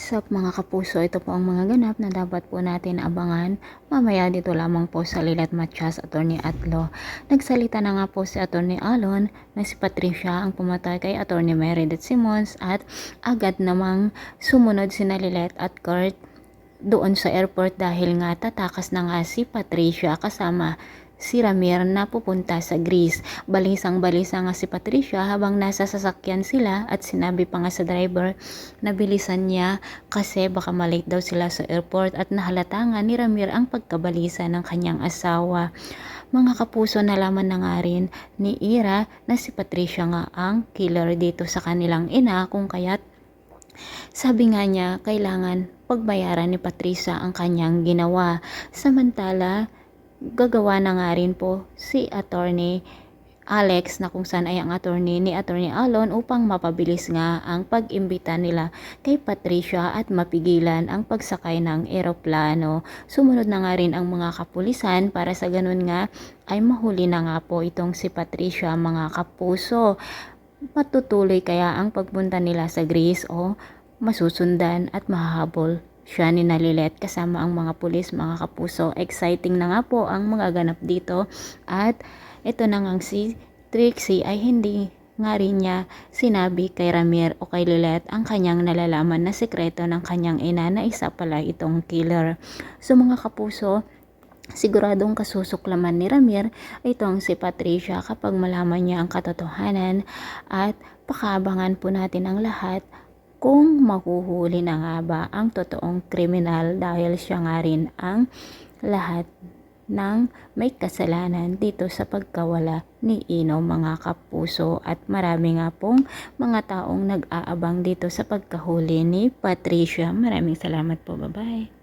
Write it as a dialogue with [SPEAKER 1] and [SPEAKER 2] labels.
[SPEAKER 1] Mga kapuso, ito po ang mga ganap na dapat po natin abangan mamaya dito lamang po sa Lilat Matias, Attorney Atlo. Nagsalita na nga po si Attorney Alon na si Patricia ang pumatay kay Attorney Meredith Simons at agad namang sumunod si Lilet at Kurt doon sa airport dahil nga tatakas na nga si Patricia kasama si Ramir na pupunta sa Greece. Balisang-balisa nga si Patricia habang nasa sasakyan sila at sinabi pa nga sa driver na bilisan niya kasi baka malate daw sila sa airport at nahalata nga ni Ramir ang pagkabalisa ng kanyang asawa. Mga kapuso, nalaman na nga rin ni Ira na si Patricia nga ang killer dito sa kanilang ina kung kaya't sabi nga niya kailangan pagbayaran ni Patricia ang kanyang ginawa. Samantala, gagawa na nga rin po si Attorney Alex na kung saan ay ang attorney ni Attorney Alon upang mapabilis nga ang pag-imbita nila kay Patricia at mapigilan ang pagsakay ng eroplano. Sumunod na nga rin ang mga kapulisan para sa ganun nga ay mahuli na nga po itong si Patricia, mga kapuso. Matutuloy kaya ang pagpunta nila sa Greece o masusundan at mahahabol siya ni Lilet kasama ang mga pulis, mga kapuso? Exciting na nga po ang mga ganap dito at ito na nga si Trixie ay hindi nga rin niya sinabi kay Ramir o kay Lilet ang kanyang nalalaman na sekreto ng kanyang ina na isa pala itong killer. So mga kapuso, siguradong kasusuklaman ni Ramir itong si Patricia kapag malaman niya ang katotohanan at pakaabangan po natin ang lahat kung mahuhuli na nga ba ang totoong kriminal dahil siya nga rin ang lahat ng may kasalanan dito sa pagkawala ni Ino, mga kapuso, at marami nga pong mga taong nag-aabang dito sa pagkahuli ni Patricia. Maraming salamat po, bye-bye.